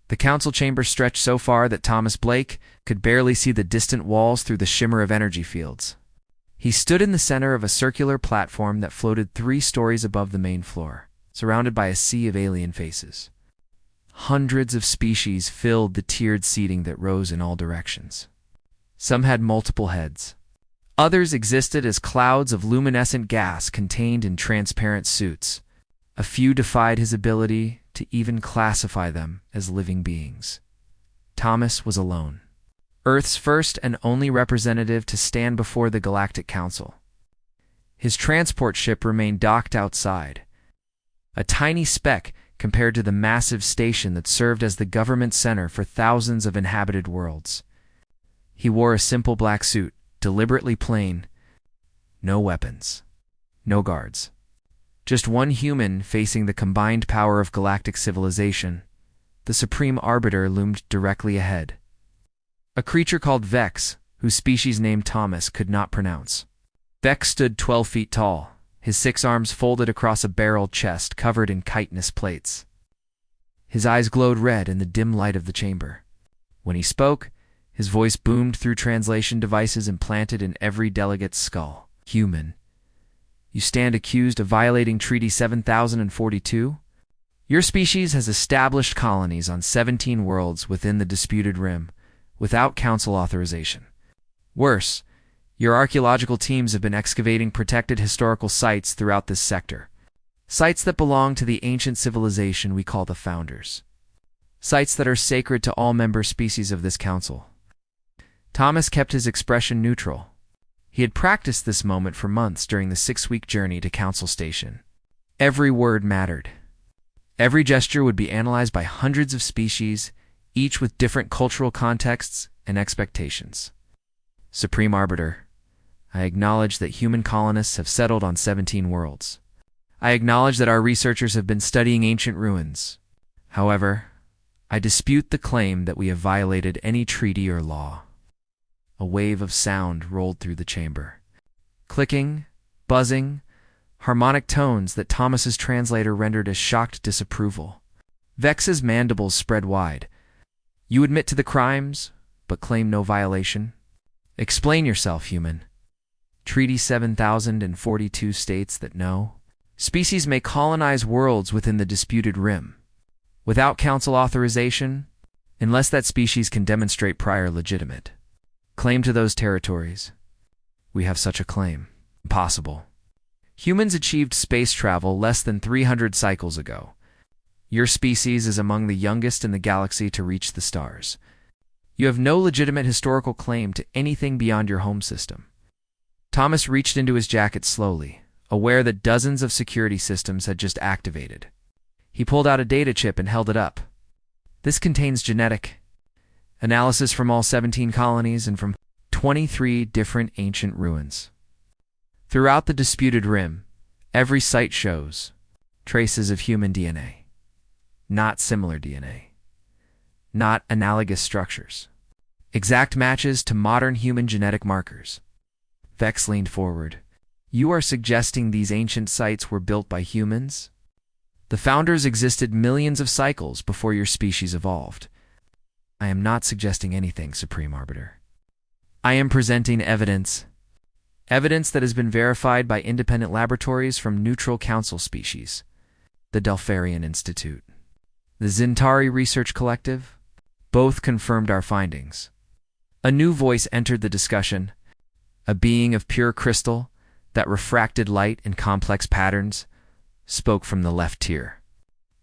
The council chamber stretched so far that Thomas Blake could barely see the distant walls through the shimmer of energy fields. He stood in the center of a circular platform that floated 3 stories above the main floor, surrounded by a sea of alien faces. Hundreds of species filled the tiered seating that rose in all directions. Some had multiple heads. Others existed as clouds of luminescent gas contained in transparent suits. A few defied his ability to even classify them as living beings. Thomas was alone, Earth's first and only representative to stand before the Galactic Council. His transport ship remained docked outside, a tiny speck compared to the massive station that served as the government center for thousands of inhabited worlds. He wore a simple black suit, deliberately plain. No weapons. No guards. Just one human facing the combined power of galactic civilization. The Supreme Arbiter loomed directly ahead. A creature called Vex, whose species name Thomas could not pronounce. Vex stood 12 feet tall, his 6 arms folded across a barreled chest covered in chitinous plates. His eyes glowed red in the dim light of the chamber. When he spoke, his voice boomed through translation devices implanted in every delegate's skull. Human, you stand accused of violating Treaty 7042? Your species has established colonies on 17 worlds within the disputed rim, without council authorization. Worse, your archaeological teams have been excavating protected historical sites throughout this sector. Sites that belong to the ancient civilization we call the Founders. Sites that are sacred to all member species of this council. Thomas kept his expression neutral. He had practiced this moment for months during the 6-week journey to Council Station. Every word mattered. Every gesture would be analyzed by hundreds of species, each with different cultural contexts and expectations. Supreme Arbiter, I acknowledge that human colonists have settled on 17 worlds. I acknowledge that our researchers have been studying ancient ruins. However, I dispute the claim that we have violated any treaty or law. A wave of sound rolled through the chamber. Clicking, buzzing, harmonic tones that Thomas's translator rendered as shocked disapproval. Vex's mandibles spread wide. You admit to the crimes, but claim no violation? Explain yourself, human. Treaty 7042 states that no species may colonize worlds within the disputed rim, without council authorization, unless that species can demonstrate prior legitimate claim to those territories. We have such a claim. Impossible. Humans achieved space travel less than 300 cycles ago. Your species is among the youngest in the galaxy to reach the stars. You have no legitimate historical claim to anything beyond your home system. Thomas reached into his jacket slowly, aware that dozens of security systems had just activated. He pulled out a data chip and held it up. This contains genetic analysis from all 17 colonies and from 23 different ancient ruins. Throughout the disputed rim, every site shows traces of human DNA, not similar DNA, not analogous structures, exact matches to modern human genetic markers. Vex leaned forward. You are suggesting these ancient sites were built by humans? The Founders existed millions of cycles before your species evolved. I am not suggesting anything, Supreme Arbiter. I am presenting evidence. Evidence that has been verified by independent laboratories from neutral council species, the Delpharian Institute, the Zintari Research Collective. Both confirmed our findings. A new voice entered the discussion, a being of pure crystal that refracted light in complex patterns, spoke from the left tier.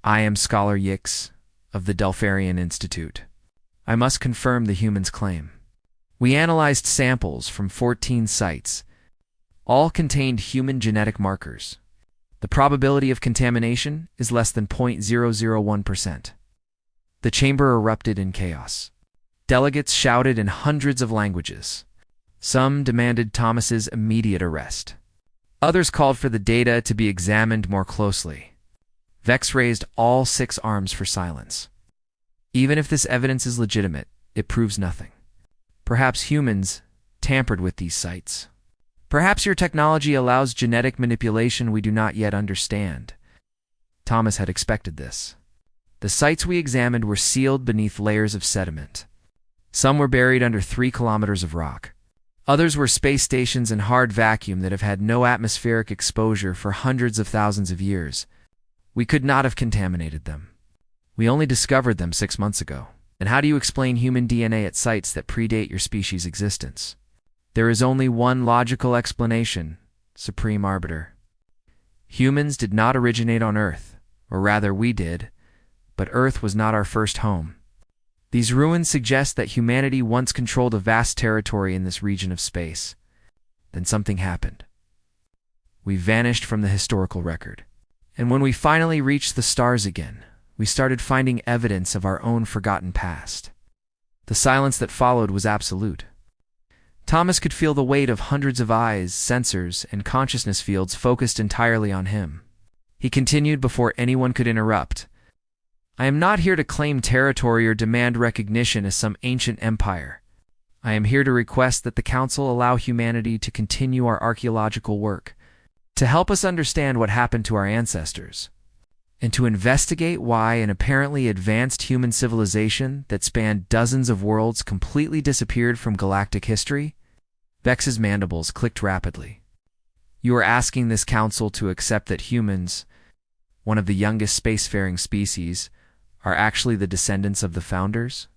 I am Scholar Yix of the Delpharian Institute. I must confirm the human's claim. We analyzed samples from 14 sites. All contained human genetic markers. The probability of contamination is less than 0.001%. The chamber erupted in chaos. Delegates shouted in hundreds of languages. Some demanded Thomas's immediate arrest. Others called for the data to be examined more closely. Vex raised all 6 arms for silence. Even if this evidence is legitimate, it proves nothing. Perhaps humans tampered with these sites. Perhaps your technology allows genetic manipulation we do not yet understand. Thomas had expected this. The sites we examined were sealed beneath layers of sediment. Some were buried under 3 kilometers of rock. Others were space stations in hard vacuum that have had no atmospheric exposure for hundreds of thousands of years. We could not have contaminated them. We only discovered them 6 months ago. And how do you explain human DNA at sites that predate your species' existence? There is only one logical explanation, Supreme Arbiter. Humans did not originate on Earth, or rather we did, but Earth was not our first home. These ruins suggest that humanity once controlled a vast territory in this region of space. Then something happened. We vanished from the historical record. And when we finally reached the stars again, we started finding evidence of our own forgotten past. The silence that followed was absolute. Thomas could feel the weight of hundreds of eyes, sensors, and consciousness fields focused entirely on him. He continued before anyone could interrupt. I am not here to claim territory or demand recognition as some ancient empire. I am here to request that the Council allow humanity to continue our archaeological work, to help us understand what happened to our ancestors, and to investigate why an apparently advanced human civilization that spanned dozens of worlds completely disappeared from galactic history. Vex's mandibles clicked rapidly. You are asking this council to accept that humans, one of the youngest spacefaring species, are actually the descendants of the founders?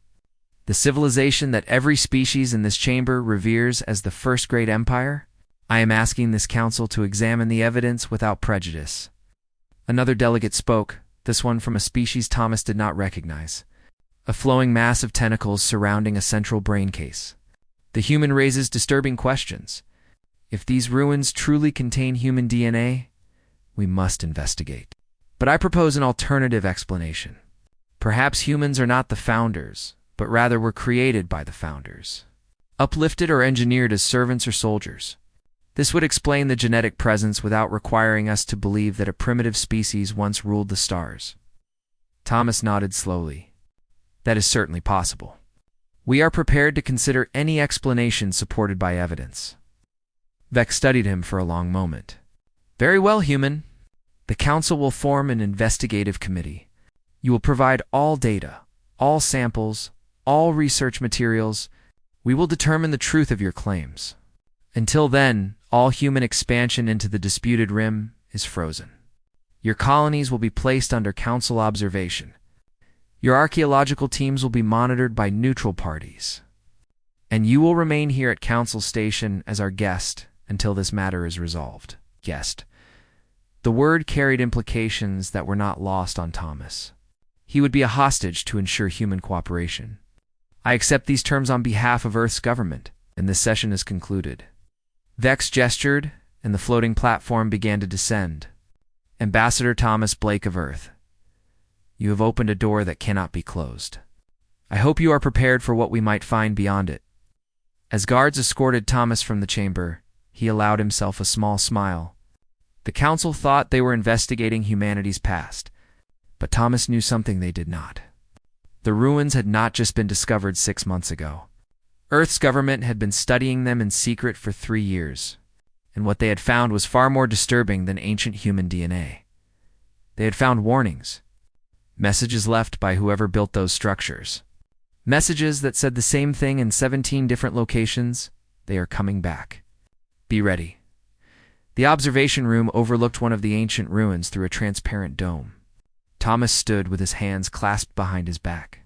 The civilization that every species in this chamber reveres as the first great empire? I am asking this council to examine the evidence without prejudice. Another delegate spoke, this one from a species Thomas did not recognize. A flowing mass of tentacles surrounding a central brain case. The human raises disturbing questions. If these ruins truly contain human DNA, we must investigate. But I propose an alternative explanation. Perhaps humans are not the founders, but rather were created by the founders, uplifted or engineered as servants or soldiers. This would explain the genetic presence without requiring us to believe that a primitive species once ruled the stars. Thomas nodded slowly. That is certainly possible. We are prepared to consider any explanation supported by evidence. Vex studied him for a long moment. Very well, human. The Council will form an investigative committee. You will provide all data, all samples, all research materials. We will determine the truth of your claims. Until then, all human expansion into the disputed rim is frozen. Your colonies will be placed under Council observation. Your archaeological teams will be monitored by neutral parties. And you will remain here at Council Station as our guest until this matter is resolved. Guest. The word carried implications that were not lost on Thomas. He would be a hostage to ensure human cooperation. I accept these terms on behalf of Earth's government, and this session is concluded. Vex gestured, and the floating platform began to descend. Ambassador Thomas Blake of Earth, you have opened a door that cannot be closed. I hope you are prepared for what we might find beyond it. As guards escorted Thomas from the chamber, he allowed himself a small smile. The Council thought they were investigating humanity's past, but Thomas knew something they did not. The ruins had not just been discovered 6 months ago. Earth's government had been studying them in secret for 3 years, and what they had found was far more disturbing than ancient human DNA. They had found warnings, messages left by whoever built those structures. Messages that said the same thing in 17 different locations. They are coming back. Be ready. The observation room overlooked one of the ancient ruins through a transparent dome. Thomas stood with his hands clasped behind his back,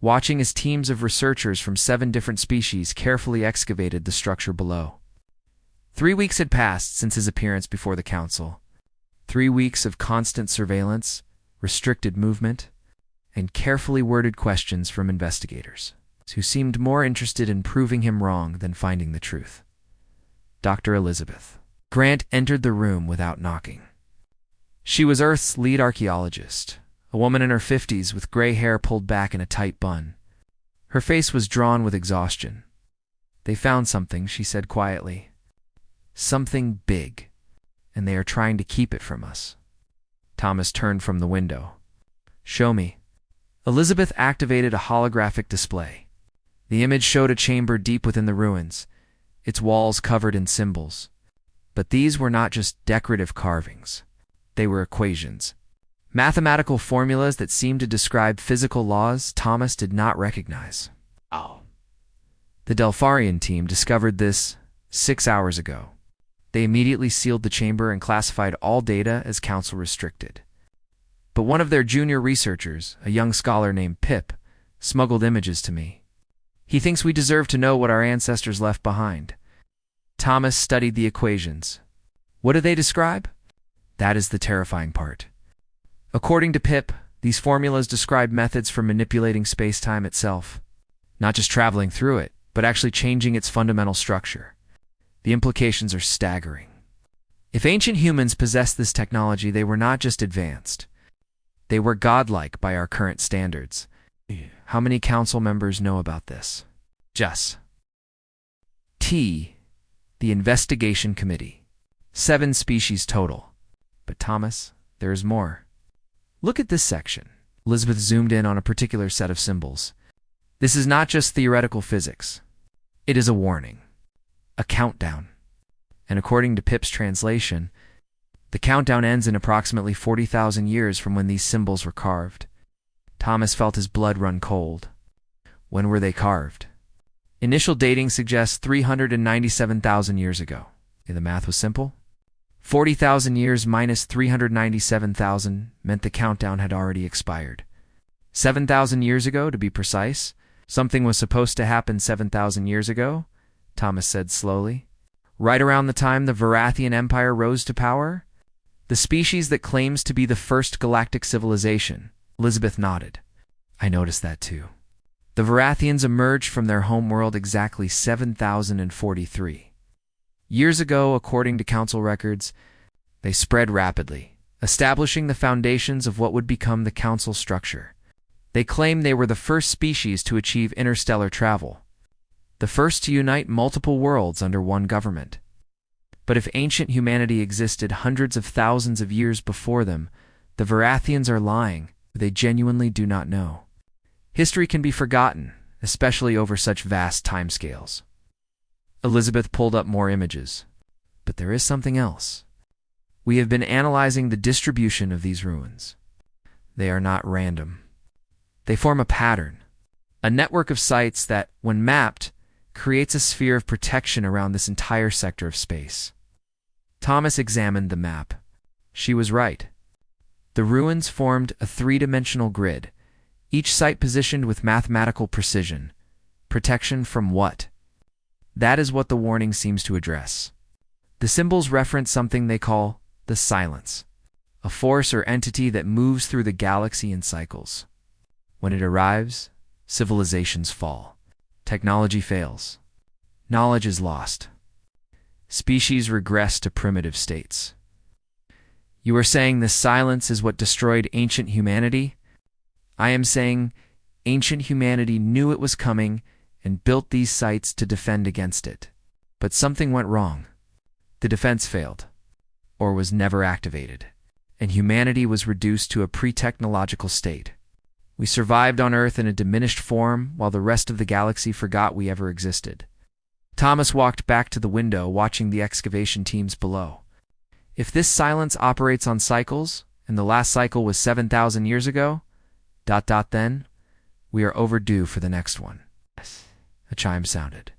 watching as teams of researchers from 7 different species carefully excavated the structure below. 3 weeks had passed since his appearance before the Council. 3 weeks of constant surveillance, restricted movement, and carefully worded questions from investigators, who seemed more interested in proving him wrong than finding the truth. Dr. Elizabeth Grant entered the room without knocking. She was Earth's lead archaeologist, a woman in her 50s with gray hair pulled back in a tight bun. Her face was drawn with exhaustion. They found something, she said quietly. Something big, and they are trying to keep it from us. Thomas turned from the window. Show me. Elizabeth activated a holographic display. The image showed a chamber deep within the ruins, its walls covered in symbols. But these were not just decorative carvings. They were equations. Mathematical formulas that seemed to describe physical laws Thomas did not recognize. Oh. The Delpharian team discovered this 6 hours ago. They immediately sealed the chamber and classified all data as Council restricted. But one of their junior researchers, a young scholar named Pip, smuggled images to me. He thinks we deserve to know what our ancestors left behind. Thomas studied the equations. What do they describe? That is the terrifying part. According to Pip, these formulas describe methods for manipulating space-time itself. Not just traveling through it, but actually changing its fundamental structure. The implications are staggering. If ancient humans possessed this technology, they were not just advanced. They were godlike by our current standards. How many council members know about this? Just T, the investigation committee. 7 species total. But Thomas, there is more. Look at this section. Elizabeth zoomed in on a particular set of symbols. This is not just theoretical physics. It is a warning. A countdown. And according to Pip's translation, the countdown ends in approximately 40,000 years from when these symbols were carved. Thomas felt his blood run cold. When were they carved? Initial dating suggests 397,000 years ago. The math was simple. 40,000 years minus 397,000 meant the countdown had already expired. 7,000 years ago, to be precise. Something was supposed to happen 7,000 years ago, Thomas said slowly. Right around the time the Varathian Empire rose to power? The species that claims to be the first galactic civilization. Elizabeth nodded. I noticed that too. The Varathians emerged from their homeworld exactly 7,043. Years ago, according to council records, they spread rapidly, establishing the foundations of what would become the council structure. They claim they were the first species to achieve interstellar travel, the first to unite multiple worlds under one government. But if ancient humanity existed hundreds of thousands of years before them, the Varathians are lying. They genuinely do not know. History can be forgotten, especially over such vast timescales. Elizabeth pulled up more images. But there is something else. We have been analyzing the distribution of these ruins. They are not random. They form a pattern, a network of sites that, when mapped, creates a sphere of protection around this entire sector of space. Thomas examined the map. She was right. The ruins formed a three-dimensional grid, each site positioned with mathematical precision. Protection from what? That is what the warning seems to address. The symbols reference something they call the silence, a force or entity that moves through the galaxy in cycles. When it arrives, civilizations fall. Technology fails. Knowledge is lost. Species regress to primitive states. You are saying this silence is what destroyed ancient humanity? I am saying ancient humanity knew it was coming and built these sites to defend against it. But something went wrong. The defense failed, or was never activated, and humanity was reduced to a pre-technological state. We survived on Earth in a diminished form while the rest of the galaxy forgot we ever existed. Thomas walked back to the window, watching the excavation teams below. If this silence operates on cycles, and the last cycle was 7,000 years ago, then, we are overdue for the next one. A chime sounded.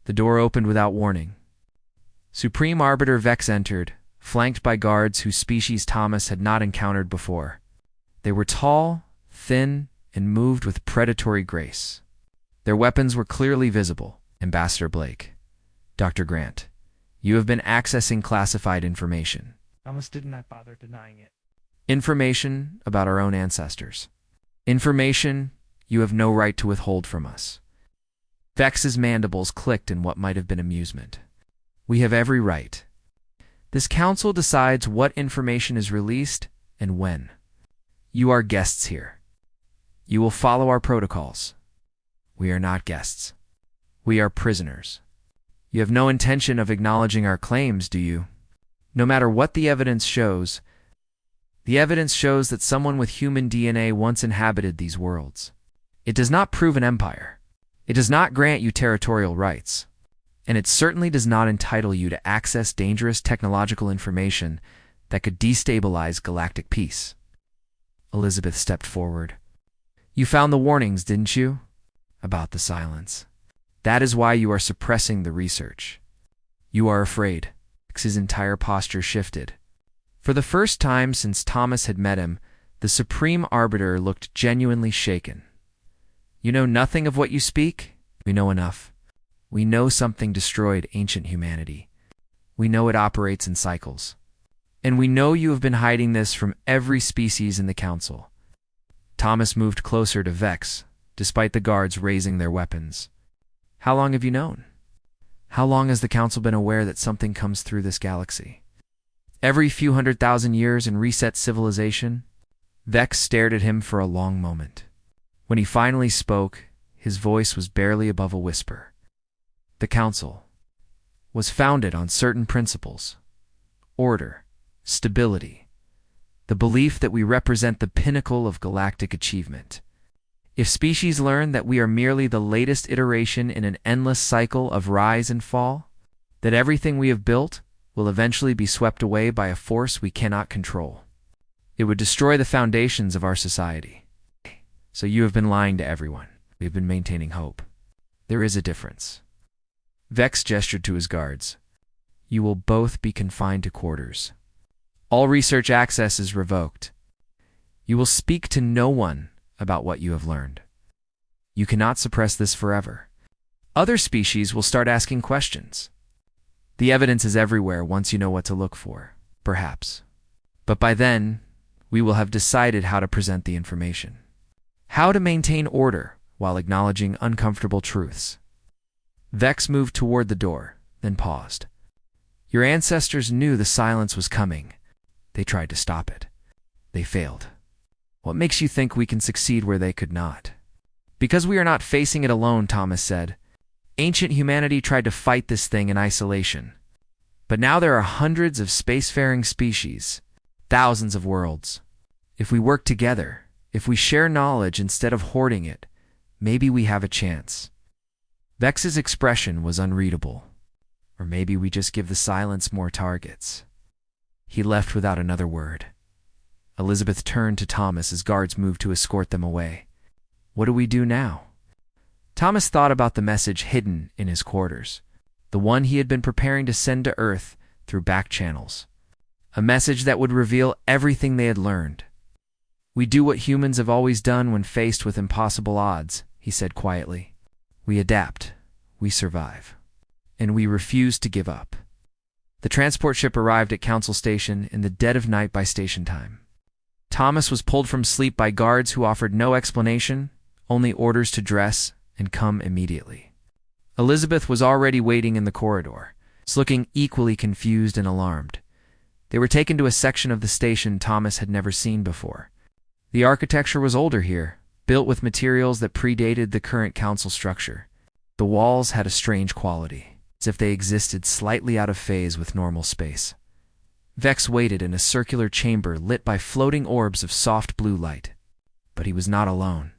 The door opened without warning. Supreme Arbiter Vex entered, flanked by guards whose species Thomas had not encountered before. They were tall, thin, and moved with predatory grace. Their weapons were clearly visible. Ambassador Blake, Dr. Grant, you have been accessing classified information. Thomas did not bother denying it. Information about our own ancestors. Information you have no right to withhold from us. Vex's mandibles clicked in what might have been amusement. We have every right. This council decides what information is released and when. You are guests here. You will follow our protocols. We are not guests. We are prisoners. You have no intention of acknowledging our claims, do you? No matter what the evidence shows that someone with human DNA once inhabited these worlds. It does not prove an empire. It does not grant you territorial rights. And it certainly does not entitle you to access dangerous technological information that could destabilize galactic peace. Elizabeth stepped forward. You found the warnings, didn't you? About the silence. That is why you are suppressing the research. You are afraid. His entire posture shifted. For the first time since Thomas had met him, the Supreme Arbiter looked genuinely shaken. You know nothing of what you speak? We know enough. We know something destroyed ancient humanity. We know it operates in cycles. And we know you have been hiding this from every species in the Council. Thomas moved closer to Vex, despite the guards raising their weapons. How long have you known? How long has the Council been aware that something comes through this galaxy? Every few 100,000 years and resets civilization? Vex stared at him for a long moment. When he finally spoke, his voice was barely above a whisper. The Council was founded on certain principles: order, stability, the belief that we represent the pinnacle of galactic achievement. If species learn that we are merely the latest iteration in an endless cycle of rise and fall, that everything we have built will eventually be swept away by a force we cannot control, it would destroy the foundations of our society. So you have been lying to everyone. We have been maintaining hope. There is a difference. Vex gestured to his guards. You will both be confined to quarters. All research access is revoked. You will speak to no one about what you have learned. You cannot suppress this forever. Other species will start asking questions. The evidence is everywhere once you know what to look for, perhaps. But by then, we will have decided how to present the information. How to maintain order while acknowledging uncomfortable truths. Vex moved toward the door, then paused. Your ancestors knew the silence was coming. They tried to stop it. They failed. What makes you think we can succeed where they could not? Because we are not facing it alone, Thomas said. Ancient humanity tried to fight this thing in isolation. But now there are hundreds of spacefaring species, thousands of worlds. If we work together, if we share knowledge instead of hoarding it, maybe we have a chance. Vex's expression was unreadable. Or maybe we just give the silence more targets. He left without another word. Elizabeth turned to Thomas as guards moved to escort them away. What do we do now? Thomas thought about the message hidden in his quarters, the one he had been preparing to send to Earth through back channels. A message that would reveal everything they had learned. We do what humans have always done when faced with impossible odds, he said quietly. We adapt, we survive, and we refuse to give up. The transport ship arrived at Council Station in the dead of night by station time. Thomas was pulled from sleep by guards who offered no explanation, only orders to dress and come immediately. Elizabeth was already waiting in the corridor, looking equally confused and alarmed. They were taken to a section of the station Thomas had never seen before. The architecture was older here, built with materials that predated the current council structure. The walls had a strange quality, as if they existed slightly out of phase with normal space. Vex waited in a circular chamber lit by floating orbs of soft blue light. But he was not alone.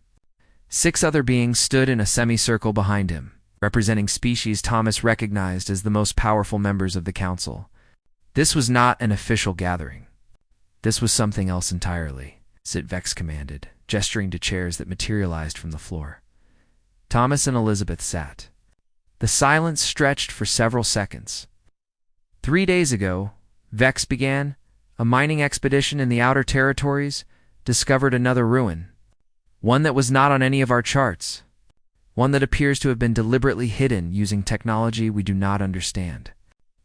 6 other beings stood in a semicircle behind him, representing species Thomas recognized as the most powerful members of the council. This was not an official gathering. This was something else entirely, Vex commanded, gesturing to chairs that materialized from the floor. Thomas and Elizabeth sat. The silence stretched for several seconds. 3 days ago, Vex began, a mining expedition in the Outer Territories, discovered another ruin. One that was not on any of our charts. One that appears to have been deliberately hidden using technology we do not understand.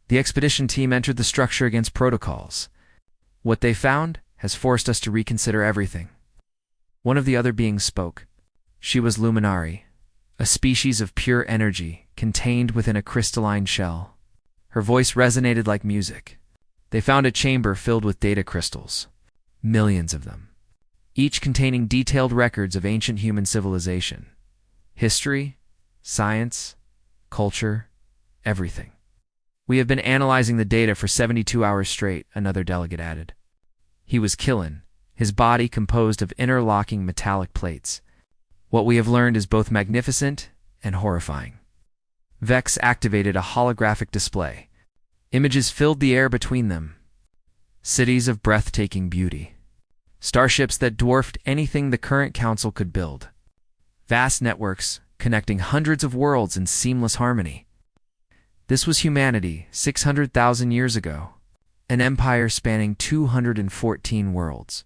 The expedition team entered the structure against protocols. What they found has forced us to reconsider everything. One of the other beings spoke. She was Luminari, a species of pure energy contained within a crystalline shell. Her voice resonated like music. They found a chamber filled with data crystals, millions of them, each containing detailed records of ancient human civilization, history, science, culture, everything. We have been analyzing the data for 72 hours straight, another delegate added. He was Killen, his body composed of interlocking metallic plates. What we have learned is both magnificent and horrifying. Vex activated a holographic display. Images filled the air between them. Cities of breathtaking beauty. Starships that dwarfed anything the current council could build. Vast networks connecting hundreds of worlds in seamless harmony. This was humanity 600,000 years ago, an empire spanning 214 worlds.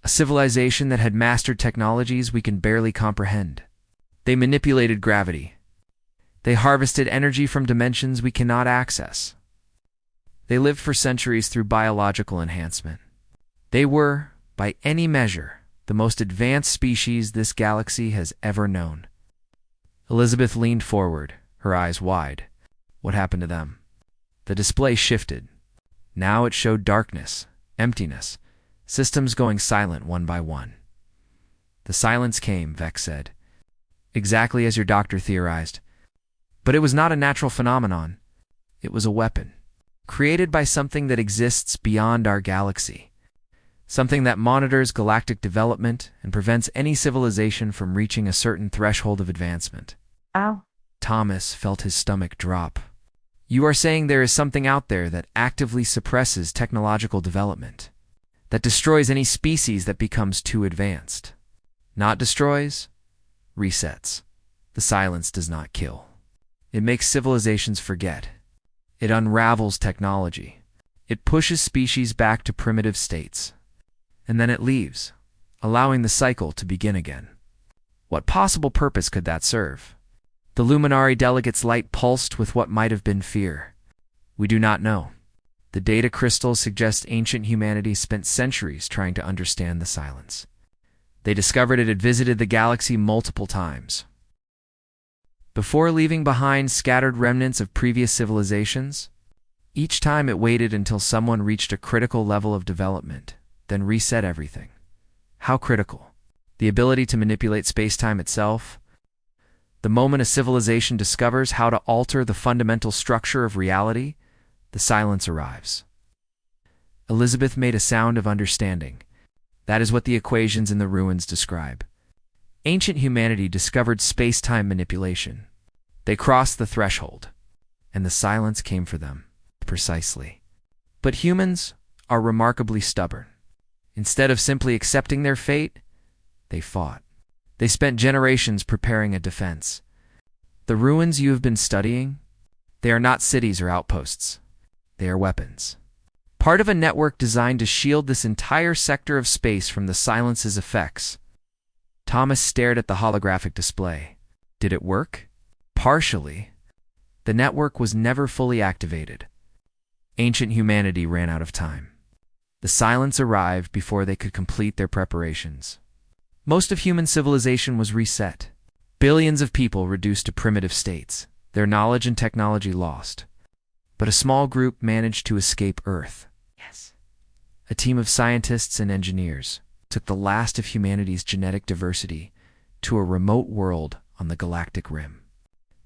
A civilization that had mastered technologies we can barely comprehend. They manipulated gravity. They harvested energy from dimensions we cannot access. They lived for centuries through biological enhancement. They were, by any measure, the most advanced species this galaxy has ever known. Elizabeth leaned forward, her eyes wide. What happened to them? The display shifted. Now it showed darkness, emptiness, systems going silent one by one. The silence came, Vex said. Exactly as your doctor theorized. But it was not a natural phenomenon. It was a weapon, created by something that exists beyond our galaxy. Something that monitors galactic development and prevents any civilization from reaching a certain threshold of advancement. Ow. Thomas felt his stomach drop. You are saying there is something out there that actively suppresses technological development, that destroys any species that becomes too advanced. Not destroys, resets. The silence does not kill. It makes civilizations forget. It unravels technology. It pushes species back to primitive states. And then it leaves, allowing the cycle to begin again. What possible purpose could that serve? The Luminary delegate's light pulsed with what might have been fear. We do not know. The data crystals suggest ancient humanity spent centuries trying to understand the silence. They discovered it had visited the galaxy multiple times. Before leaving behind scattered remnants of previous civilizations, each time it waited until someone reached a critical level of development, then reset everything. How critical? The ability to manipulate space-time itself? The moment a civilization discovers how to alter the fundamental structure of reality, the silence arrives. Elizabeth made a sound of understanding. That is what the equations in the ruins describe. Ancient humanity discovered space-time manipulation. They crossed the threshold, and the silence came for them, precisely. But humans are remarkably stubborn. Instead of simply accepting their fate, they fought. They spent generations preparing a defense. The ruins you have been studying, they are not cities or outposts. They are weapons. Part of a network designed to shield this entire sector of space from the silence's effects. Thomas stared at the holographic display. Did it work? Partially. The network was never fully activated. Ancient humanity ran out of time. The silence arrived before they could complete their preparations. Most of human civilization was reset. Billions of people reduced to primitive states, their knowledge and technology lost. But a small group managed to escape Earth. Yes. A team of scientists and engineers took the last of humanity's genetic diversity to a remote world on the galactic rim.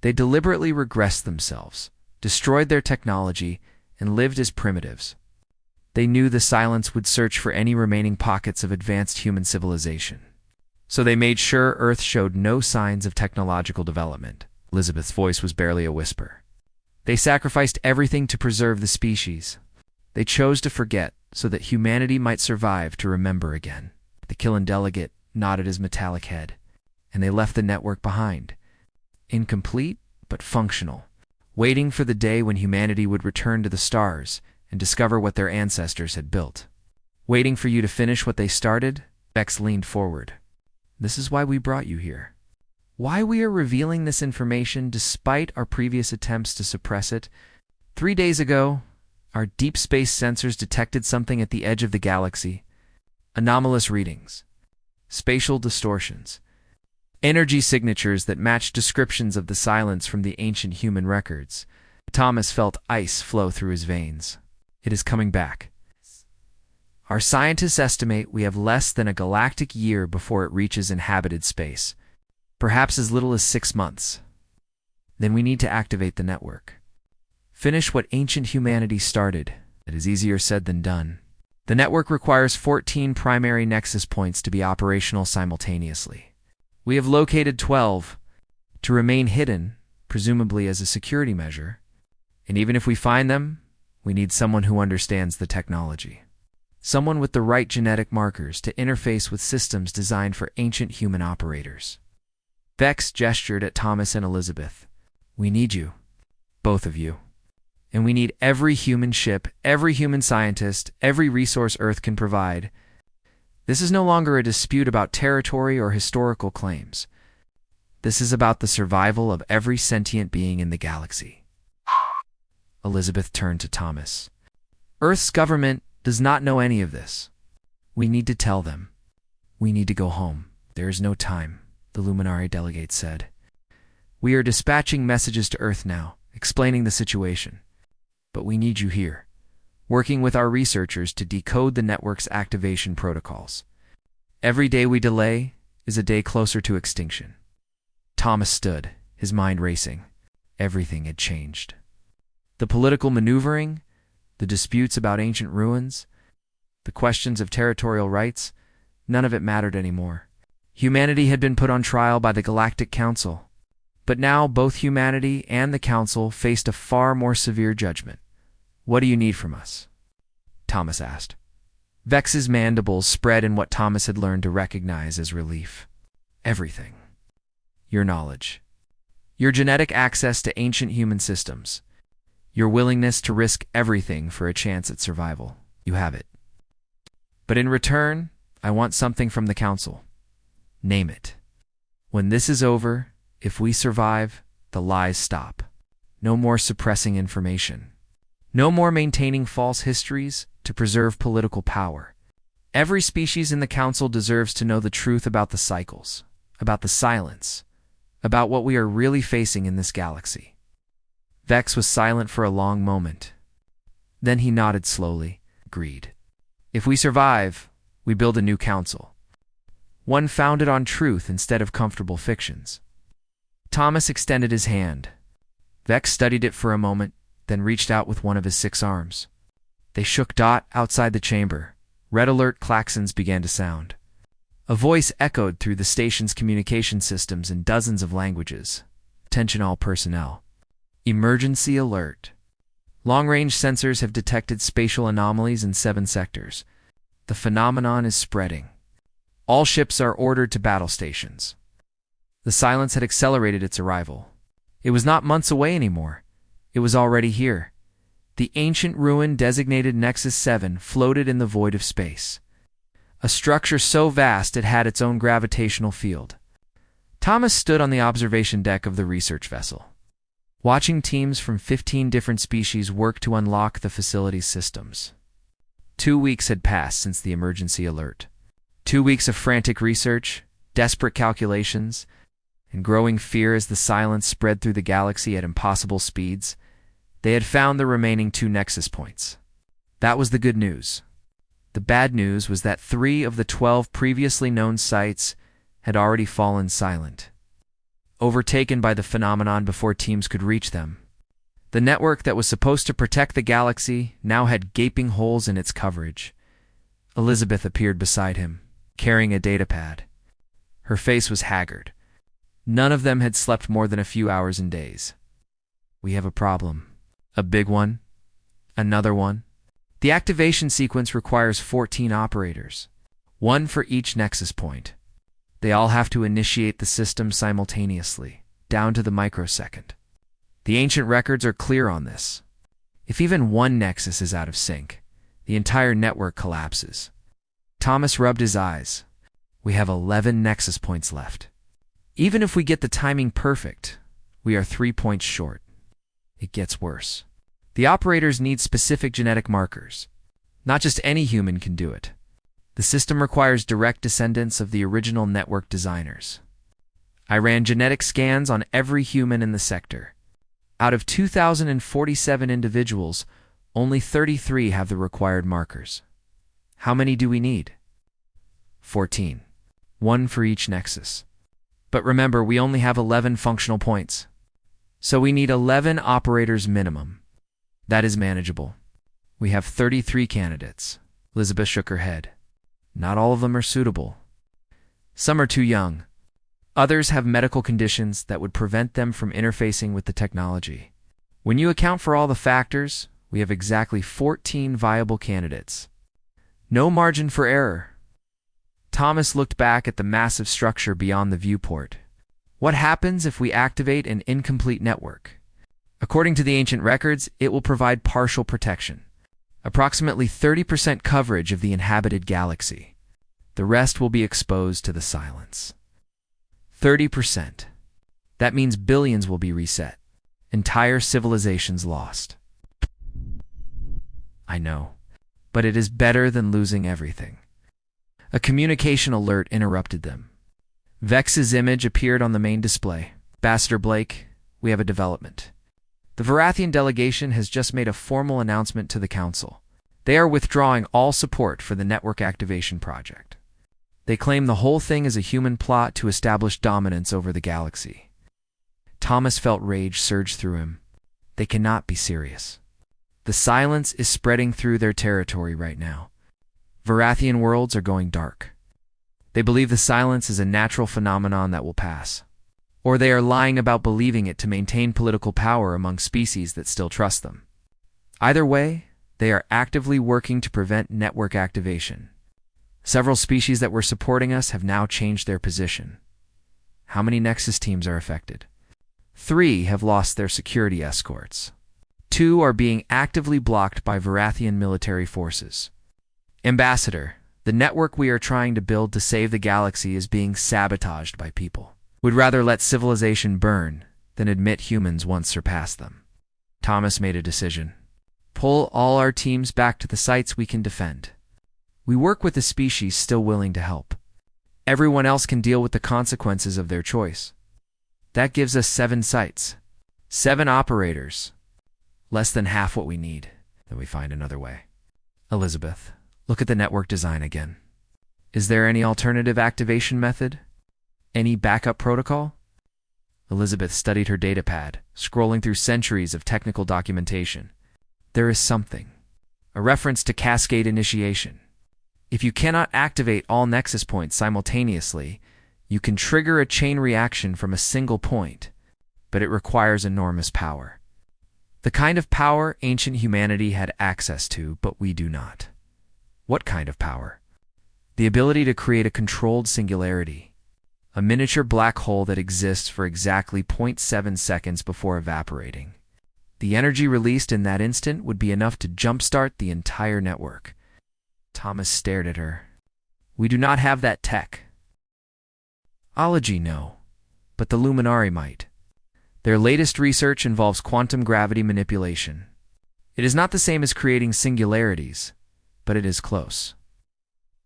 They deliberately regressed themselves, destroyed their technology, and lived as primitives. They knew the silence would search for any remaining pockets of advanced human civilization. So they made sure Earth showed no signs of technological development. Elizabeth's voice was barely a whisper. They sacrificed everything to preserve the species. They chose to forget so that humanity might survive to remember again. The Killen delegate nodded his metallic head, and they left the network behind. Incomplete, but functional, waiting for the day when humanity would return to the stars and discover what their ancestors had built. Waiting for you to finish what they started, Bex leaned forward. This is why we brought you here. Why we are revealing this information despite our previous attempts to suppress it. 3 days ago, our deep space sensors detected something at the edge of the galaxy. Anomalous readings, spatial distortions, energy signatures that matched descriptions of the silence from the ancient human records. Thomas felt ice flow through his veins. It is coming back. Our scientists estimate we have less than a galactic year before it reaches inhabited space, perhaps as little as 6 months. Then we need to activate the network. Finish what ancient humanity started. It is easier said than done. The network requires 14 primary nexus points to be operational simultaneously. We have located 12 to remain hidden, presumably as a security measure. And even if we find them, we need someone who understands the technology. someone with the right genetic markers to interface with systems designed for ancient human operators. Vex gestured at Thomas and Elizabeth. We need you. Both of you. And we need every human ship, every human scientist, every resource Earth can provide. This is no longer a dispute about territory or historical claims. This is about the survival of every sentient being in the galaxy. Elizabeth turned to Thomas. Earth's government does not know any of this. We need to tell them. We need to go home. There is no time, the Luminari delegate said. We are dispatching messages to Earth now, explaining the situation. But we need you here, working with our researchers to decode the network's activation protocols. Every day we delay is a day closer to extinction. Thomas stood, his mind racing. Everything had changed. The political maneuvering, the disputes about ancient ruins, the questions of territorial rights, none of it mattered anymore. Humanity had been put on trial by the Galactic Council, but now both humanity and the Council faced a far more severe judgment. What do you need from us? Thomas asked. Vex's mandibles spread in what Thomas had learned to recognize as relief. Everything. Your knowledge. Your genetic access to ancient human systems. Your willingness to risk everything for a chance at survival. You have it. But in return, I want something from the Council. Name it. When this is over, if we survive, the lies stop. No more suppressing information. No more maintaining false histories to preserve political power. Every species in the Council deserves to know the truth about the cycles, about the silence, about what we are really facing in this galaxy. Vex was silent for a long moment. Then he nodded slowly, agreed. If we survive, we build a new council. One founded on truth instead of comfortable fictions. Thomas extended his hand. Vex studied it for a moment, then reached out with one of his 6 arms. They shook outside the chamber. Red alert klaxons began to sound. A voice echoed through the station's communication systems in dozens of languages. Attention all personnel. Emergency alert. Long-range sensors have detected spatial anomalies in 7 sectors. The phenomenon is spreading. All ships are ordered to battle stations. The silence had accelerated its arrival. It was not months away anymore. It was already here. The ancient ruin designated Nexus 7 floated in the void of space. A structure so vast it had its own gravitational field. Thomas stood on the observation deck of the research vessel, watching teams from 15 different species work to unlock the facility's systems. 2 weeks had passed since the emergency alert. 2 weeks of frantic research, desperate calculations, and growing fear as the silence spread through the galaxy at impossible speeds. They had found the remaining 2 nexus points. That was the good news. The bad news was that 3 of the 12 previously known sites had already fallen silent, overtaken by the phenomenon before teams could reach them. The network that was supposed to protect the galaxy now had gaping holes in its coverage. Elizabeth appeared beside him, carrying a datapad. Her face was haggard. None of them had slept more than a few hours and days. We have a problem. A big one. Another one. The activation sequence requires 14 operators, 1 for each nexus point. They all have to initiate the system simultaneously, down to the microsecond. The ancient records are clear on this. If even one nexus is out of sync, the entire network collapses. Thomas rubbed his eyes. We have 11 nexus points left. Even if we get the timing perfect, we are 3 points short. It gets worse. The operators need specific genetic markers. Not just any human can do it. The system requires direct descendants of the original network designers. I ran genetic scans on every human in the sector. Out of 2,047 individuals, only 33 have the required markers. How many do we need? 14. 1 for each nexus. But remember, we only have 11 functional points. So we need 11 operators minimum. That is manageable. We have 33 candidates. Elizabeth shook her head. Not all of them are suitable. Some are too young. Others have medical conditions that would prevent them from interfacing with the technology. When you account for all the factors, we have exactly 14 viable candidates. No margin for error. Thomas looked back at the massive structure beyond the viewport. What happens if we activate an incomplete network? According to the ancient records, it will provide partial protection. Approximately 30% coverage of the inhabited galaxy. The rest will be exposed to the silence. 30%. That means billions will be reset. Entire civilizations lost. I know, but it is better than losing everything. A communication alert interrupted them. Vex's image appeared on the main display. Ambassador Blake, we have a development. The Varathian delegation has just made a formal announcement to the Council. They are withdrawing all support for the network activation project. They claim the whole thing is a human plot to establish dominance over the galaxy. Thomas felt rage surge through him. They cannot be serious. The silence is spreading through their territory right now. Varathian worlds are going dark. They believe the silence is a natural phenomenon that will pass. Or they are lying about believing it to maintain political power among species that still trust them. Either way, they are actively working to prevent network activation. Several species that were supporting us have now changed their position. How many Nexus teams are affected? 3 have lost their security escorts. 2 are being actively blocked by Varathian military forces. Ambassador, the network we are trying to build to save the galaxy is being sabotaged by people. We'd rather let civilization burn than admit humans once surpassed them. Thomas made a decision. Pull all our teams back to the sites we can defend. We work with the species still willing to help. Everyone else can deal with the consequences of their choice. That gives us 7 sites. 7 operators. Less than half what we need. Then we find another way. Elizabeth, look at the network design again. Is there any alternative activation method? Any backup protocol? Elizabeth studied her datapad, scrolling through centuries of technical documentation. There is something. A reference to cascade initiation. If you cannot activate all nexus points simultaneously, you can trigger a chain reaction from a single point, but it requires enormous power. The kind of power ancient humanity had access to, but we do not. What kind of power? The ability to create a controlled singularity. A miniature black hole that exists for exactly 0.7 seconds before evaporating. The energy released in that instant would be enough to jumpstart the entire network. Thomas stared at her. We do not have that tech. Ology, no, but the Luminari might. Their latest research involves quantum gravity manipulation. It is not the same as creating singularities, but it is close.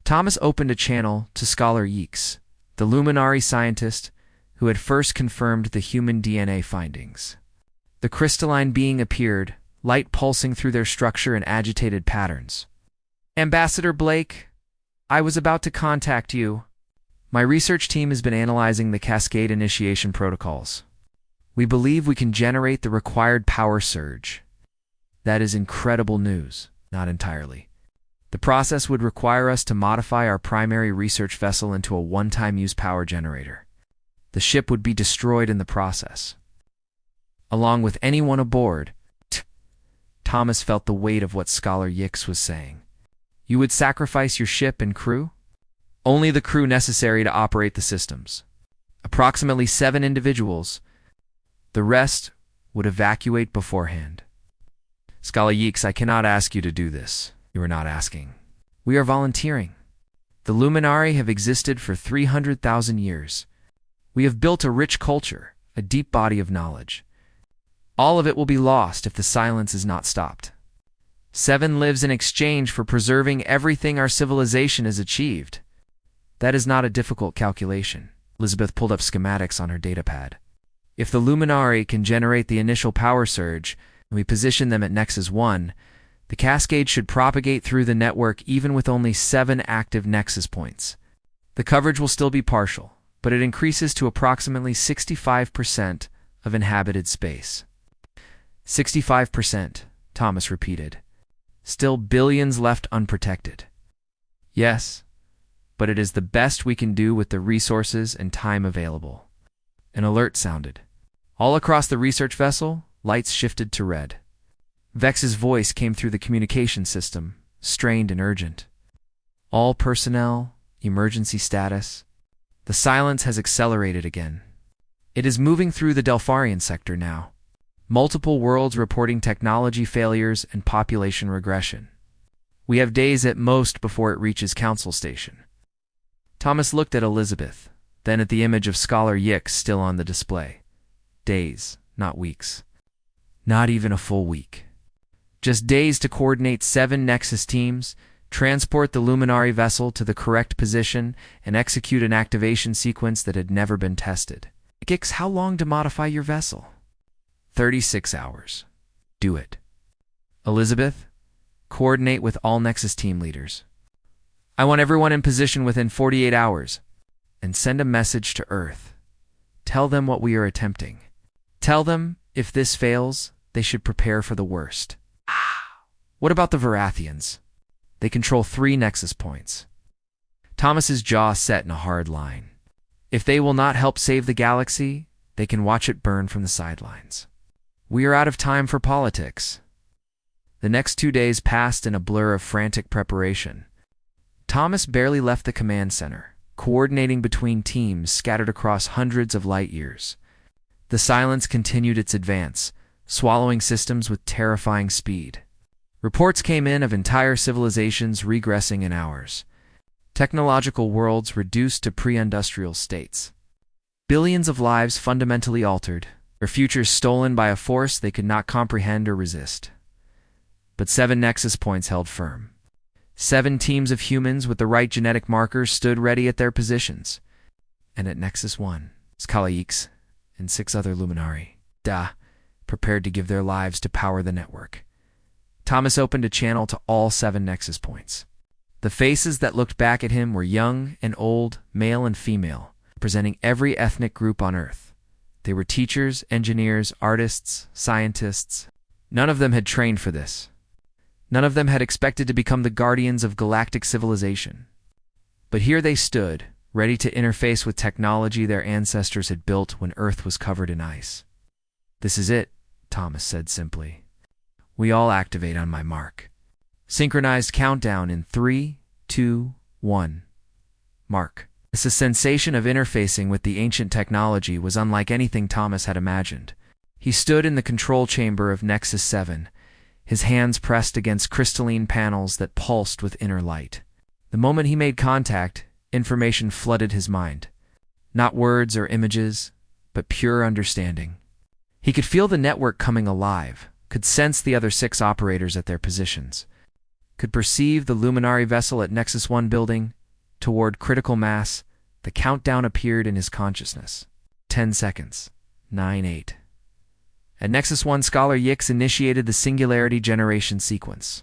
Thomas opened a channel to Scholar Yeeks, the Luminari scientist who had first confirmed the human DNA findings. The crystalline being appeared, light pulsing through their structure in agitated patterns. Ambassador Blake, I was about to contact you. My research team has been analyzing the cascade initiation protocols. We believe we can generate the required power surge. That is incredible news, not entirely. The process would require us to modify our primary research vessel into a one-time use power generator. The ship would be destroyed in the process. Along with anyone aboard, Thomas felt the weight of what Scholar Yeeks was saying. You would sacrifice your ship and crew? Only the crew necessary to operate the systems. Approximately 7 individuals. The rest would evacuate beforehand. Scholar Yeeks, I cannot ask you to do this. You are not asking. We are volunteering. The Luminari have existed for 300,000 years. We have built a rich culture, a deep body of knowledge. All of it will be lost if the silence is not stopped. 7 lives in exchange for preserving everything our civilization has achieved. That is not a difficult calculation. Elizabeth pulled up schematics on her datapad. If the Luminari can generate the initial power surge, and we position them at Nexus 1, the cascade should propagate through the network even with only 7 active Nexus points. The coverage will still be partial, but it increases to approximately 65% of inhabited space. 65%, Thomas repeated. Still billions left unprotected. Yes, but it is the best we can do with the resources and time available. An alert sounded. All across the research vessel, lights shifted to red. Vex's voice came through the communication system, strained and urgent. All personnel, emergency status. The silence has accelerated again. It is moving through the Delpharian sector now. Multiple worlds reporting technology failures and population regression. We have days at most before it reaches Council Station. Thomas looked at Elizabeth, then at the image of Scholar Yick still on the display. Days, not weeks. Not even a full week. Just days to coordinate 7 Nexus teams, transport the Luminary vessel to the correct position, and execute an activation sequence that had never been tested. Gix, how long to modify your vessel? 36 hours. Do it. Elizabeth, coordinate with all Nexus team leaders. I want everyone in position within 48 hours. And send a message to Earth. Tell them what we are attempting. Tell them, if this fails, they should prepare for the worst. What about the Varathians? They control 3 Nexus points. Thomas's jaw set in a hard line. If they will not help save the galaxy, they can watch it burn from the sidelines. We are out of time for politics. The next 2 days passed in a blur of frantic preparation. Thomas barely left the command center, coordinating between teams scattered across hundreds of light years. The silence continued its advance, swallowing systems with terrifying speed. Reports came in of entire civilizations regressing in hours. Technological worlds reduced to pre-industrial states. Billions of lives fundamentally altered, their futures stolen by a force they could not comprehend or resist. But 7 Nexus points held firm. 7 teams of humans with the right genetic markers stood ready at their positions. And at Nexus 1, Skalaix and 6 other Luminari, prepared to give their lives to power the network. Thomas opened a channel to all 7 Nexus points. The faces that looked back at him were young and old, male and female, representing every ethnic group on Earth. They were teachers, engineers, artists, scientists. None of them had trained for this. None of them had expected to become the guardians of galactic civilization. But here they stood, ready to interface with technology their ancestors had built when Earth was covered in ice. "This is it," Thomas said simply. "We all activate on my mark." Synchronized countdown in 3, 2, 1. Mark. This sensation of interfacing with the ancient technology was unlike anything Thomas had imagined. He stood in the control chamber of Nexus 7, his hands pressed against crystalline panels that pulsed with inner light. The moment he made contact, information flooded his mind. Not words or images, but pure understanding. He could feel the network coming alive, could sense the other 6 operators at their positions, could perceive the Luminary vessel at Nexus 1 building. Toward critical mass, the countdown appeared in his consciousness. 10 seconds. 9, 8. At Nexus 1, Scholar Yix initiated the Singularity Generation sequence.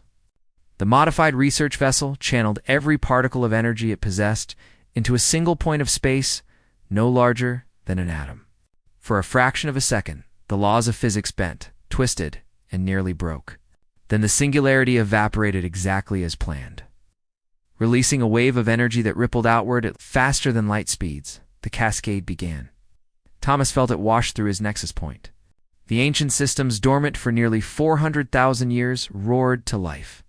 The modified research vessel channeled every particle of energy it possessed into a single point of space, no larger than an atom. For a fraction of a second, the laws of physics bent, twisted, and nearly broke. Then the singularity evaporated exactly as planned. Releasing a wave of energy that rippled outward at faster than light speeds, the cascade began. Thomas felt it wash through his nexus point. The ancient systems dormant for nearly 400,000 years roared to life.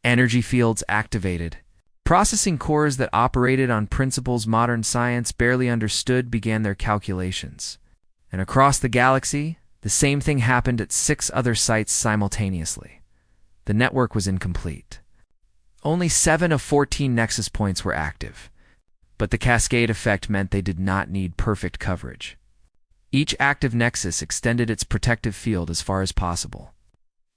Energy fields activated. Processing cores that operated on principles modern science barely understood began their calculations. And across the galaxy, the same thing happened at 6 other sites simultaneously. The network was incomplete. Only 7 of 14 nexus points were active, but the cascade effect meant they did not need perfect coverage. Each active nexus extended its protective field as far as possible,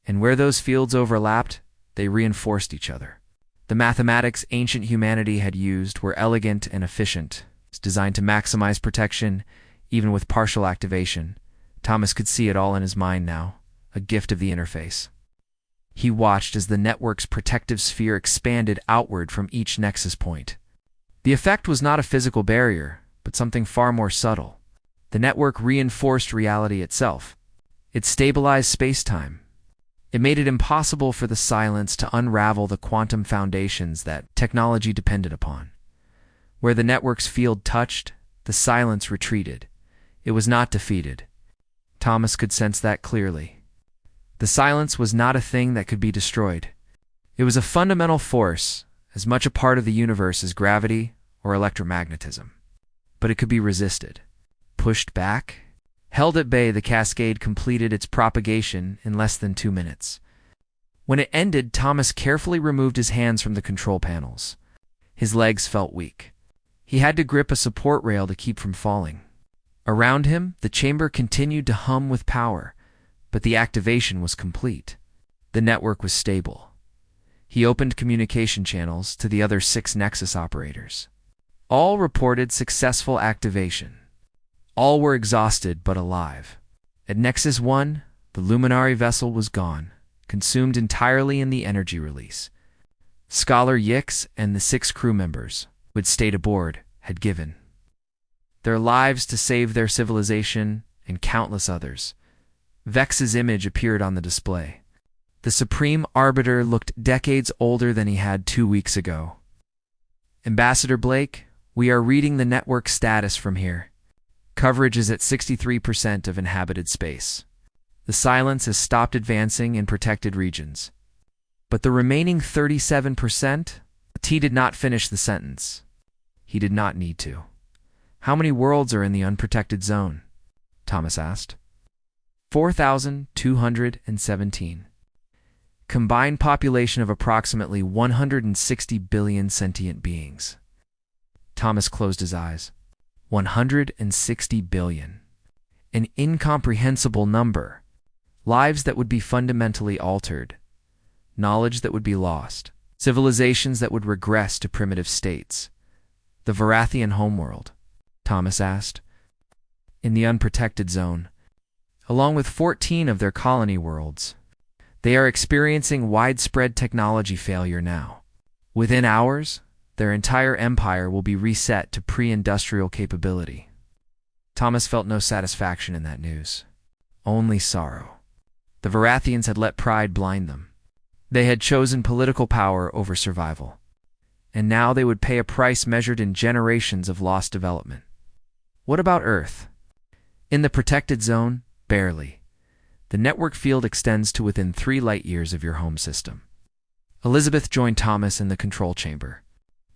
and where those fields overlapped, they reinforced each other. The mathematics ancient humanity had used were elegant and efficient, designed to maximize protection, even with partial activation. Thomas could see it all in his mind now, a gift of the interface. He watched as the network's protective sphere expanded outward from each nexus point. The effect was not a physical barrier, but something far more subtle. The network reinforced reality itself. It stabilized space-time. It made it impossible for the silence to unravel the quantum foundations that technology depended upon. Where the network's field touched, the silence retreated. It was not defeated. Thomas could sense that clearly. The silence was not a thing that could be destroyed. It was a fundamental force, as much a part of the universe as gravity or electromagnetism. But it could be resisted, pushed back. Held at bay, the cascade completed its propagation in less than 2 minutes. When it ended, Thomas carefully removed his hands from the control panels. His legs felt weak. He had to grip a support rail to keep from falling. Around him, the chamber continued to hum with power, but the activation was complete. The network was stable. He opened communication channels to the other 6 Nexus operators. All reported successful activation. All were exhausted but alive. At Nexus 1, the Luminary vessel was gone, consumed entirely in the energy release. Scholar Yix and the 6 crew members who had stayed aboard had given their lives to save their civilization and countless others. Vex's image appeared on the display. The Supreme Arbiter looked decades older than he had 2 weeks ago. Ambassador Blake, we are reading the network status from here. Coverage is at 63% of inhabited space. The silence has stopped advancing in protected regions. But the remaining 37%? T did not finish the sentence. He did not need to. How many worlds are in the unprotected zone? Thomas asked. 4,217. Combined population of approximately 160 billion sentient beings. Thomas closed his eyes. 160 billion. An incomprehensible number. Lives that would be fundamentally altered. Knowledge that would be lost. Civilizations that would regress to primitive states. The Varathian homeworld, Thomas asked. In the unprotected zone, along with 14 of their colony worlds, they are experiencing widespread technology failure now. Within hours, their entire empire will be reset to pre-industrial capability. Thomas felt no satisfaction in that news. Only sorrow. The Varathians had let pride blind them. They had chosen political power over survival. And now they would pay a price measured in generations of lost development. What about Earth? In the protected zone, barely. The network field extends to within 3 light-years of your home system. Elizabeth joined Thomas in the control chamber.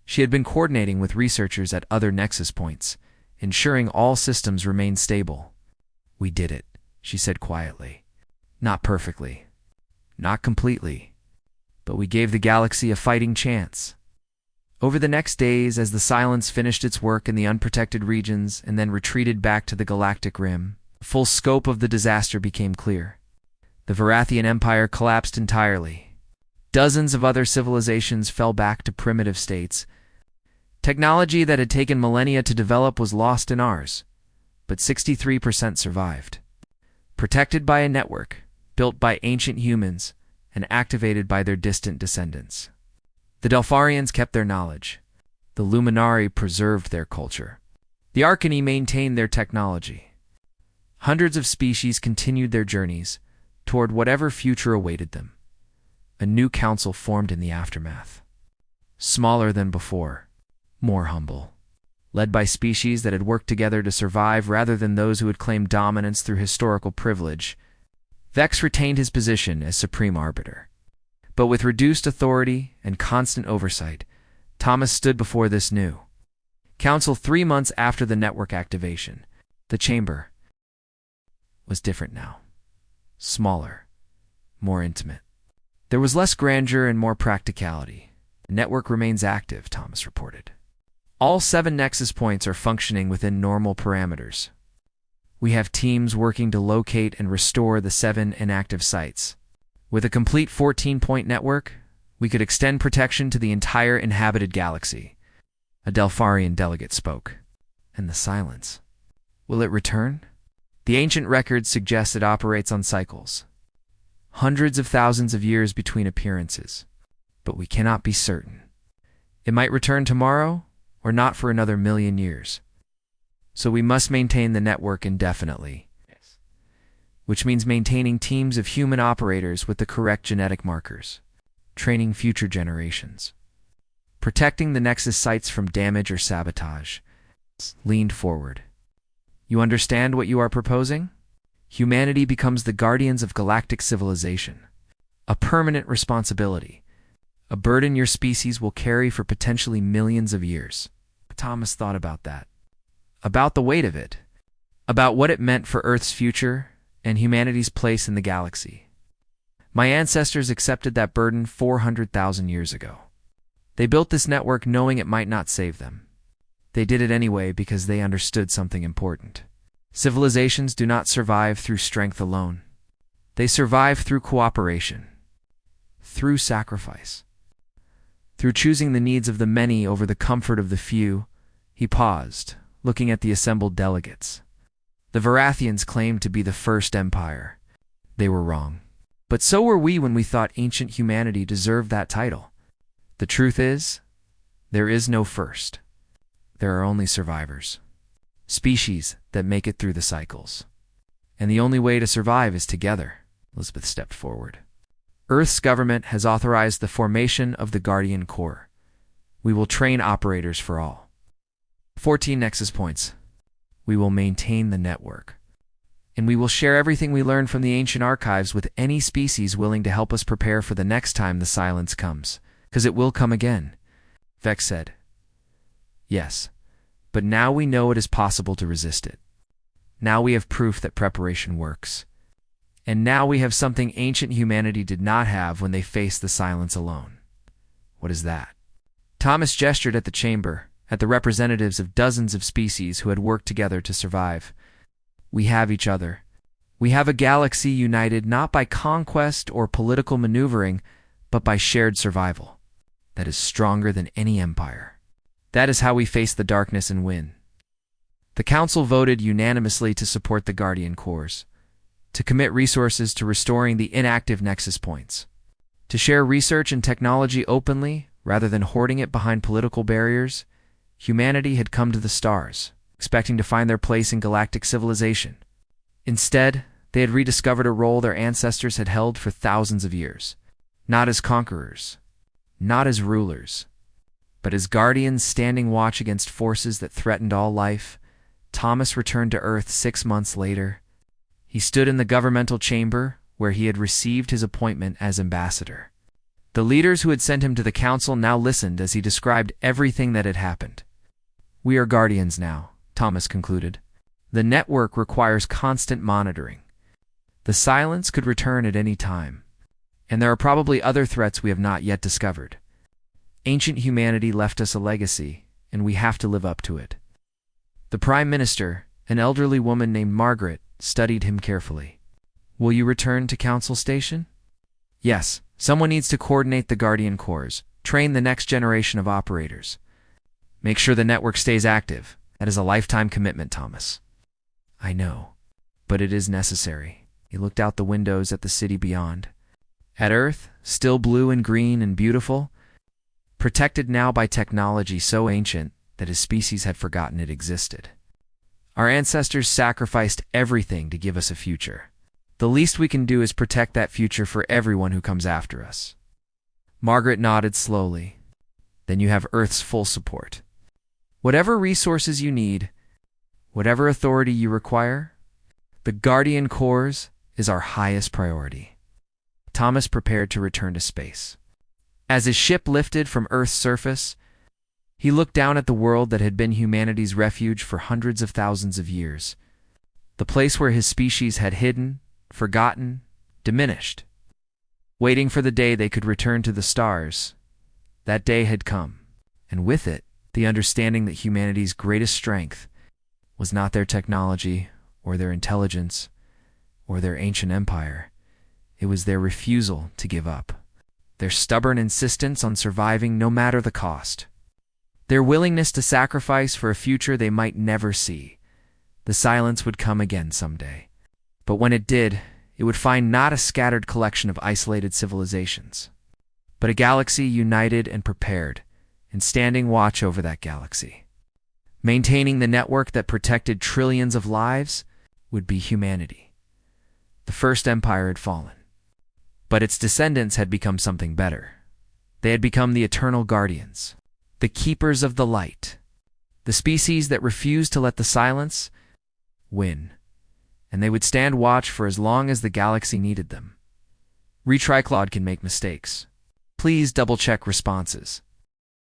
She had been coordinating with researchers at other nexus points, ensuring all systems remained stable. We did it, she said quietly. Not perfectly. Not completely. But we gave the galaxy a fighting chance. Over the next days, as the silence finished its work in the unprotected regions and then retreated back to the galactic rim, the full scope of the disaster became clear. The Varathian Empire collapsed entirely. Dozens of other civilizations fell back to primitive states. Technology that had taken millennia to develop was lost in ours, but 63% survived. Protected by a network, built by ancient humans, and activated by their distant descendants. The Delpharians kept their knowledge. The Luminari preserved their culture. The Arcani maintained their technology. Hundreds of species continued their journeys toward whatever future awaited them. A new council formed in the aftermath. Smaller than before, more humble. Led by species that had worked together to survive rather than those who had claimed dominance through historical privilege, Vex retained his position as Supreme Arbiter. But with reduced authority and constant oversight, Thomas stood before this new council 3 months after the network activation. The chamber was different now. Smaller, more intimate. There was less grandeur and more practicality. The network remains active, Thomas reported. All 7 nexus points are functioning within normal parameters. We have teams working to locate and restore the 7 inactive sites. With a complete 14-point network, we could extend protection to the entire inhabited galaxy. A Delpharian delegate spoke. And the silence. Will it return? The ancient records suggest it operates on cycles. Hundreds of thousands of years between appearances. But we cannot be certain. It might return tomorrow, or not for another 1,000,000 years. So we must maintain the network indefinitely. Which means maintaining teams of human operators with the correct genetic markers, training future generations, protecting the Nexus sites from damage or sabotage. Leaned forward. You understand what you are proposing? Humanity becomes the guardians of galactic civilization. A permanent responsibility. A burden your species will carry for potentially millions of years. Thomas thought about that. About the weight of it. About what it meant for Earth's future and humanity's place in the galaxy. My ancestors accepted that burden 400,000 years ago. They built this network knowing it might not save them. They did it anyway because they understood something important. Civilizations do not survive through strength alone. They survive through cooperation, through sacrifice, through choosing the needs of the many over the comfort of the few. He paused, looking at the assembled delegates. The Varathians claimed to be the first empire. They were wrong. But so were we when we thought ancient humanity deserved that title. The truth is, there is no first. There are only survivors. Species that make it through the cycles. And the only way to survive is together. Elizabeth stepped forward. Earth's government has authorized the formation of the Guardian Corps. We will train operators for all. 14 Nexus Points. We will maintain the network. And we will share everything we learned from the ancient archives with any species willing to help us prepare for the next time the silence comes. 'Cause it will come again. Vex said. Yes, but now we know it is possible to resist it. Now we have proof that preparation works. And now we have something ancient humanity did not have when they faced the silence alone. What is that? Thomas gestured at the chamber, at the representatives of dozens of species who had worked together to survive. We have each other. We have a galaxy united not by conquest or political maneuvering, but by shared survival. That is stronger than any empire. That is how we face the darkness and win. The Council voted unanimously to support the Guardian Corps, to commit resources to restoring the inactive Nexus Points, to share research and technology openly rather than hoarding it behind political barriers. Humanity had come to the stars, expecting to find their place in galactic civilization. Instead, they had rediscovered a role their ancestors had held for thousands of years, not as conquerors, not as rulers, but as guardians standing watch against forces that threatened all life. Thomas returned to Earth 6 months later. He stood in the governmental chamber where he had received his appointment as ambassador. The leaders who had sent him to the council now listened as he described everything that had happened. We are guardians now, Thomas concluded. The network requires constant monitoring. The silence could return at any time, and there are probably other threats we have not yet discovered. Ancient humanity left us a legacy, and we have to live up to it. The Prime Minister, an elderly woman named Margaret, studied him carefully. Will you return to Council Station? Yes, someone needs to coordinate the Guardian Corps, train the next generation of operators. Make sure the network stays active. That is a lifetime commitment, Thomas. I know, but it is necessary. He looked out the windows at the city beyond. At Earth, still blue and green and beautiful, protected now by technology so ancient that his species had forgotten it existed. Our ancestors sacrificed everything to give us a future. The least we can do is protect that future for everyone who comes after us. Margaret nodded slowly. Then you have Earth's full support. Whatever resources you need, whatever authority you require, the Guardian Corps is our highest priority. Thomas prepared to return to space. As his ship lifted from Earth's surface, he looked down at the world that had been humanity's refuge for hundreds of thousands of years, the place where his species had hidden, forgotten, diminished, waiting for the day they could return to the stars. That day had come, and with it, the understanding that humanity's greatest strength was not their technology or their intelligence or their ancient empire. It was their refusal to give up, their stubborn insistence on surviving no matter the cost, their willingness to sacrifice for a future they might never see. The silence would come again someday, but when it did, it would find not a scattered collection of isolated civilizations, but a galaxy united and prepared, and standing watch over that galaxy. Maintaining the network that protected trillions of lives would be humanity. The first empire had fallen, but its descendants had become something better. They had become the eternal guardians, the keepers of the light, the species that refused to let the silence win, and they would stand watch for as long as the galaxy needed them. Retriclod can make mistakes. Please double-check responses.